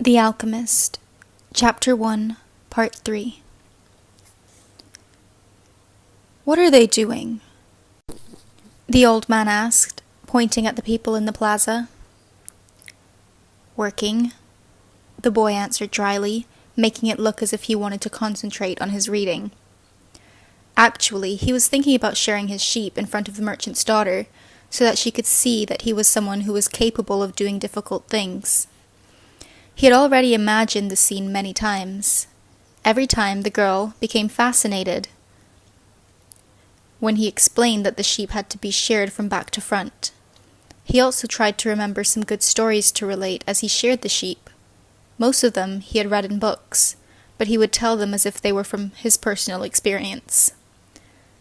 The Alchemist, Chapter 1, Part 3. "What are they doing?" the old man asked, pointing at the people in the plaza. "Working," the boy answered dryly, making it look as if he wanted to concentrate on his reading. Actually, he was thinking about sharing his sheep in front of the merchant's daughter, so that she could see that he was someone who was capable of doing difficult things. He had already imagined the scene many times. Every time the girl became fascinated when he explained that the sheep had to be sheared from back to front. He also tried to remember some good stories to relate as he sheared the sheep. Most of them he had read in books, but he would tell them as if they were from his personal experience.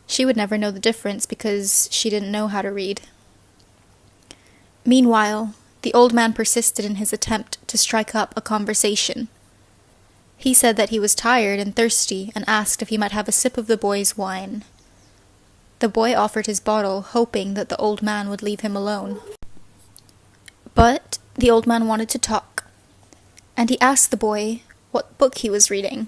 She would never know the difference because she didn't know how to read. Meanwhile, the old man persisted in his attempt to strike up a conversation. He said that he was tired and thirsty and asked if he might have a sip of the boy's wine. The boy offered his bottle, hoping that the old man would leave him alone. But the old man wanted to talk, and he asked the boy what book he was reading.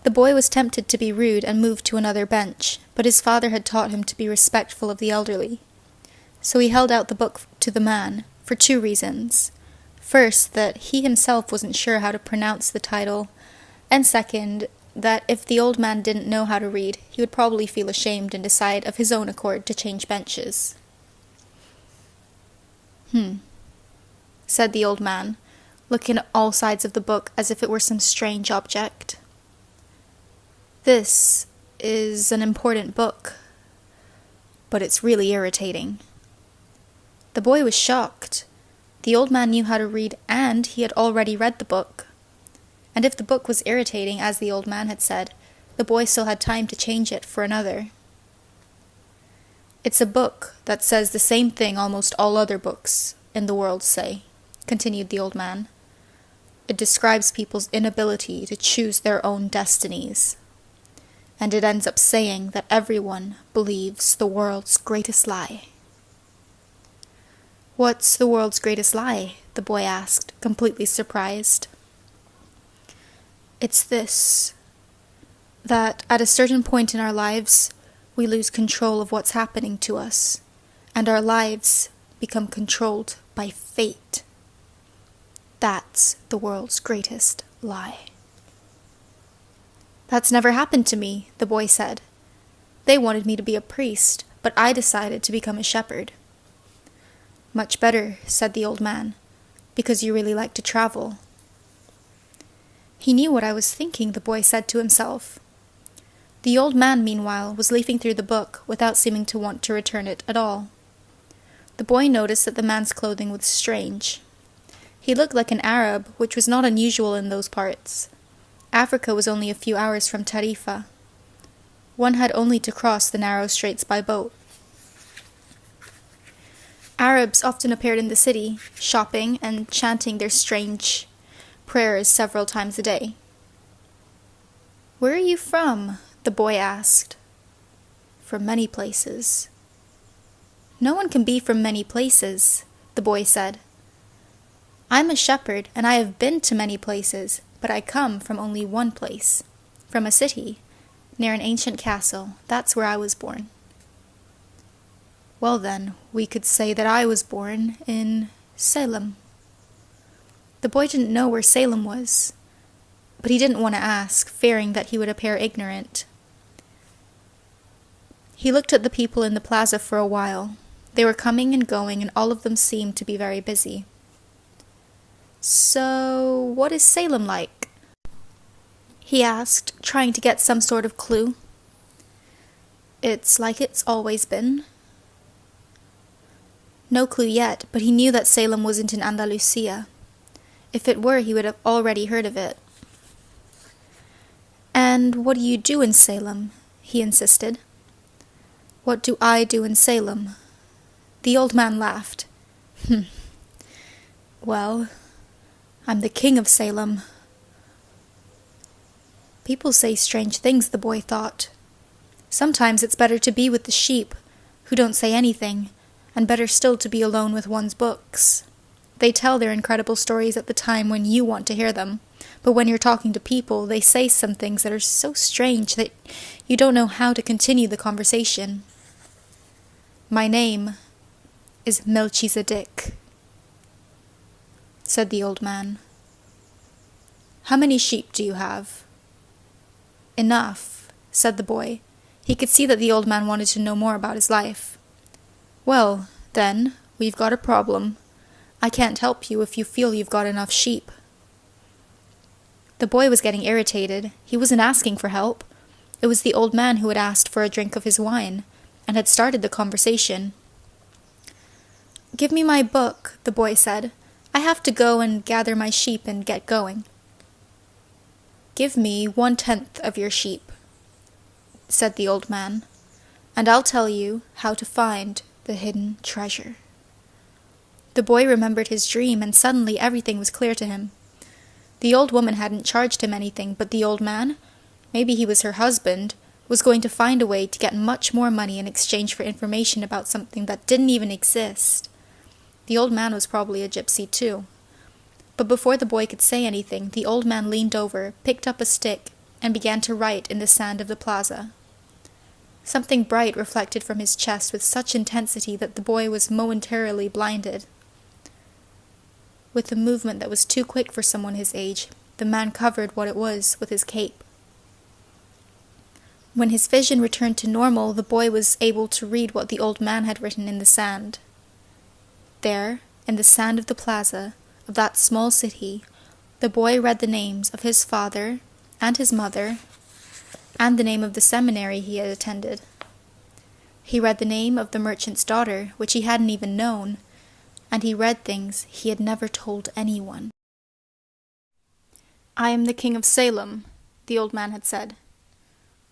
The boy was tempted to be rude and moved to another bench, but his father had taught him to be respectful of the elderly. So he held out the book to the man, for two reasons. First, that he himself wasn't sure how to pronounce the title, and second, that if the old man didn't know how to read, he would probably feel ashamed and decide of his own accord to change benches. Said the old man, looking at all sides of the book as if it were some strange object. "This is an important book, but it's really irritating." The boy was shocked. The old man knew how to read, and he had already read the book. And if the book was irritating, as the old man had said, the boy still had time to change it for another. "It's a book that says the same thing almost all other books in the world say," continued the old man. "It describes people's inability to choose their own destinies. And it ends up saying that everyone believes the world's greatest lie." "What's the world's greatest lie?" the boy asked, completely surprised. "It's this, that at a certain point in our lives, we lose control of what's happening to us, and our lives become controlled by fate. That's the world's greatest lie." "That's never happened to me," the boy said. "They wanted me to be a priest, but I decided to become a shepherd." "Much better," said the old man, "because you really like to travel." He knew what I was thinking, the boy said to himself. The old man, meanwhile, was leafing through the book without seeming to want to return it at all. The boy noticed that the man's clothing was strange. He looked like an Arab, which was not unusual in those parts. Africa was only a few hours from Tarifa. One had only to cross the narrow straits by boat. Arabs often appeared in the city, shopping and chanting their strange prayers several times a day. "Where are you from?" the boy asked. "From many places." "No one can be from many places," the boy said. "I'm a shepherd, and I have been to many places, but I come from only one place, from a city, near an ancient castle. That's where I was born." "Well then, we could say that I was born in Salem." The boy didn't know where Salem was, but he didn't want to ask, fearing that he would appear ignorant. He looked at the people in the plaza for a while. They were coming and going, and all of them seemed to be very busy. "So, what is Salem like?" he asked, trying to get some sort of clue. "It's like it's always been." No clue yet, but he knew that Salem wasn't in Andalusia. If it were, he would have already heard of it. "And what do you do in Salem?" he insisted. "What do I do in Salem?" The old man laughed. "Well, I'm the king of Salem." People say strange things, the boy thought. Sometimes it's better to be with the sheep, who don't say anything, and better still to be alone with one's books. They tell their incredible stories at the time when you want to hear them, but when you're talking to people, they say some things that are so strange that you don't know how to continue the conversation. "My name is Melchizedek," said the old man. "How many sheep do you have?" "Enough," said the boy. He could see that the old man wanted to know more about his life. "Well, then, we've got a problem. I can't help you if you feel you've got enough sheep." The boy was getting irritated. He wasn't asking for help. It was the old man who had asked for a drink of his wine, and had started the conversation. "Give me my book," the boy said. "I have to go and gather my sheep and get going." "Give me 1/10 of your sheep," said the old man, "and I'll tell you how to find the hidden treasure." The boy remembered his dream, and suddenly everything was clear to him. The old woman hadn't charged him anything, but the old man, maybe he was her husband, was going to find a way to get much more money in exchange for information about something that didn't even exist. The old man was probably a gypsy too. But before the boy could say anything, the old man leaned over, picked up a stick, and began to write in the sand of the plaza. Something bright reflected from his chest with such intensity that the boy was momentarily blinded. With a movement that was too quick for someone his age, the man covered what it was with his cape. When his vision returned to normal, the boy was able to read what the old man had written in the sand. There, in the sand of the plaza of that small city, the boy read the names of his father and his mother, and the name of the seminary he had attended. He read the name of the merchant's daughter, which he hadn't even known, and he read things he had never told anyone. "I am the king of Salem," the old man had said.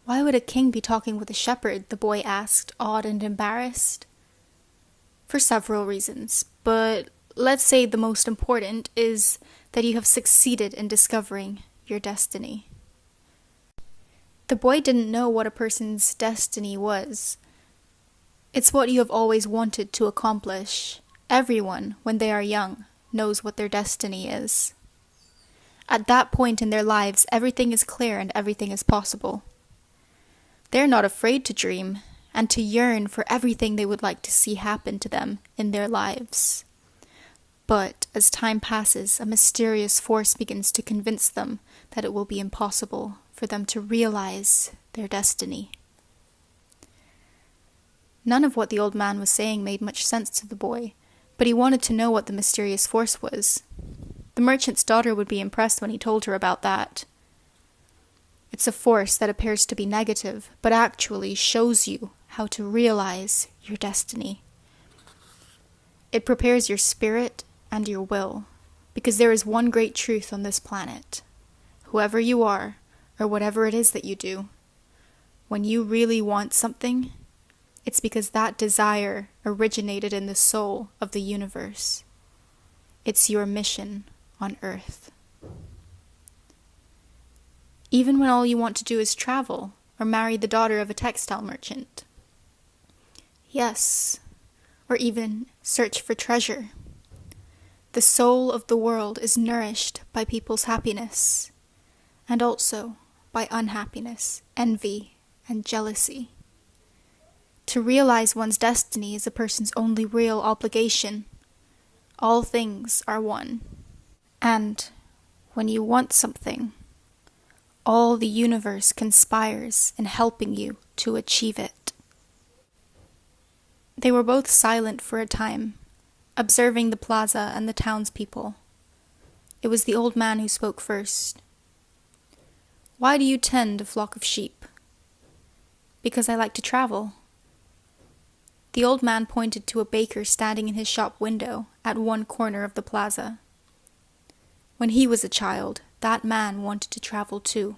"Why would a king be talking with a shepherd?" the boy asked, awed and embarrassed. "For several reasons, but let's say the most important is that you have succeeded in discovering your destiny." The boy didn't know what a person's destiny was. It's what you have always wanted to accomplish. Everyone, when they are young, knows what their destiny is. At that point in their lives, everything is clear and everything is possible. They're not afraid to dream and to yearn for everything they would like to see happen to them in their lives. But as time passes, a mysterious force begins to convince them that it will be impossible for them to realize their destiny. None of what the old man was saying made much sense to the boy, but he wanted to know what the mysterious force was. The merchant's daughter would be impressed when he told her about that. It's a force that appears to be negative, but actually shows you how to realize your destiny. It prepares your spirit and your will, because there is one great truth on this planet. Whoever you are, or whatever it is that you do, when you really want something, it's because that desire originated in the soul of the universe. It's your mission on Earth. Even when all you want to do is travel, or marry the daughter of a textile merchant. Yes, or even search for treasure. The soul of the world is nourished by people's happiness, and also by unhappiness, envy, and jealousy. To realize one's destiny is a person's only real obligation. All things are one. And when you want something, all the universe conspires in helping you to achieve it. They were both silent for a time, observing the plaza and the townspeople. It was the old man who spoke first. "Why do you tend a flock of sheep?" "Because I like to travel." The old man pointed to a baker standing in his shop window at one corner of the plaza. When he was a child, that man wanted to travel too,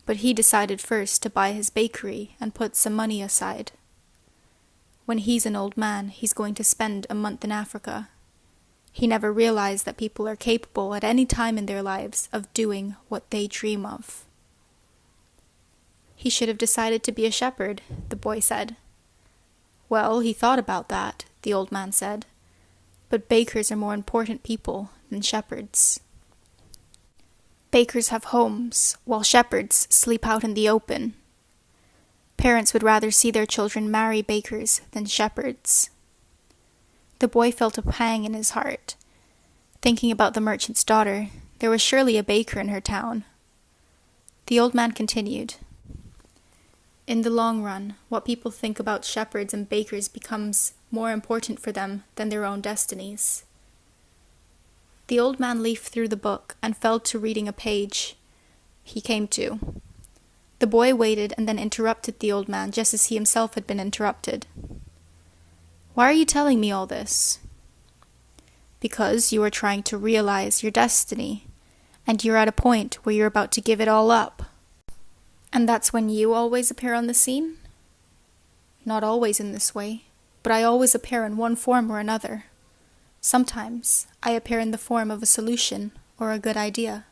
but he decided first to buy his bakery and put some money aside. When he's an old man, he's going to spend a month in Africa. He never realized that people are capable at any time in their lives of doing what they dream of. "He should have decided to be a shepherd," the boy said. "Well, he thought about that," the old man said. but bakers are more important people than shepherds. Bakers have homes, while shepherds sleep out in the open. Parents would rather see their children marry bakers than shepherds. The boy felt a pang in his heart. Thinking about the merchant's daughter, there was surely a baker in her town. The old man continued, "In the long run, what people think about shepherds and bakers becomes more important for them than their own destinies." The old man leafed through the book and fell to reading a page he came to. The boy waited and then interrupted the old man just as he himself had been interrupted. "Why are you telling me all this?" "Because you are trying to realize your destiny, and you're at a point where you're about to give it all up." "And that's when you always appear on the scene?" "Not always in this way, but I always appear in one form or another. Sometimes I appear in the form of a solution or a good idea.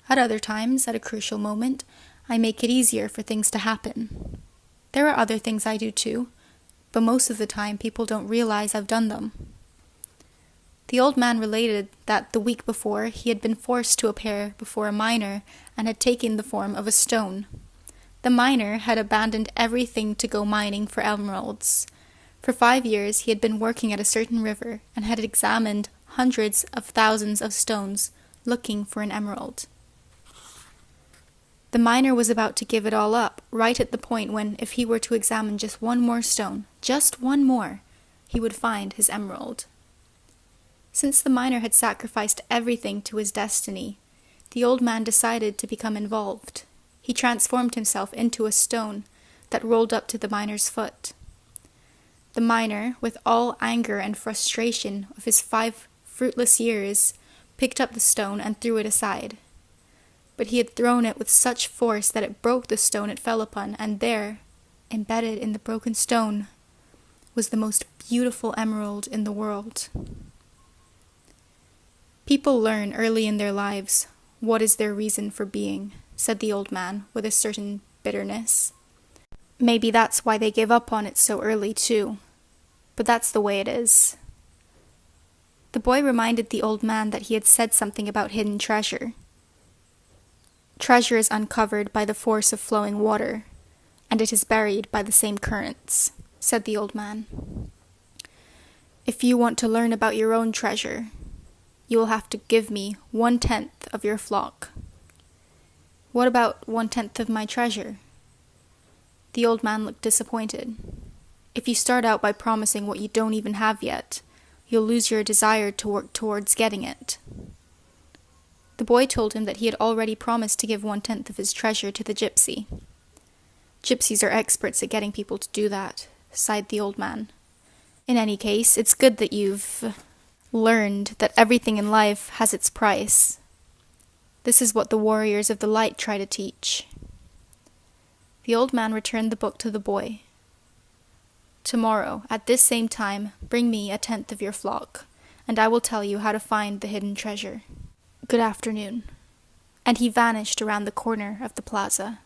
At other times, at a crucial moment, I make it easier for things to happen. There are other things I do too, but most of the time people don't realize I've done them." The old man related that the week before he had been forced to appear before a miner and had taken the form of a stone. The miner had abandoned everything to go mining for emeralds. For 5 years he had been working at a certain river and had examined hundreds of thousands of stones looking for an emerald. The miner was about to give it all up, right at the point when, if he were to examine just one more stone, just one more, he would find his emerald. Since the miner had sacrificed everything to his destiny, the old man decided to become involved. He transformed himself into a stone that rolled up to the miner's foot. The miner, with all anger and frustration of his 5 fruitless years, picked up the stone and threw it aside. But he had thrown it with such force that it broke the stone it fell upon, and there, embedded in the broken stone, was the most beautiful emerald in the world. "People learn early in their lives what is their reason for being," said the old man with a certain bitterness. "Maybe that's why they give up on it so early too, but that's the way it is." The boy reminded the old man that he had said something about hidden treasure. "Treasure is uncovered by the force of flowing water, and it is buried by the same currents," said the old man. "If you want to learn about your own treasure, you will have to give me 1/10 of your flock." "What about 1/10 of my treasure?" The old man looked disappointed. "If you start out by promising what you don't even have yet, you'll lose your desire to work towards getting it." The boy told him that he had already promised to give 1/10 of his treasure to the gypsy. "Gypsies are experts at getting people to do that," sighed the old man. "In any case, it's good that you've learned that everything in life has its price. This is what the warriors of the light try to teach." The old man returned the book to the boy. "Tomorrow, at this same time, bring me 1/10 of your flock, and I will tell you how to find the hidden treasure. Good afternoon." And he vanished around the corner of the plaza.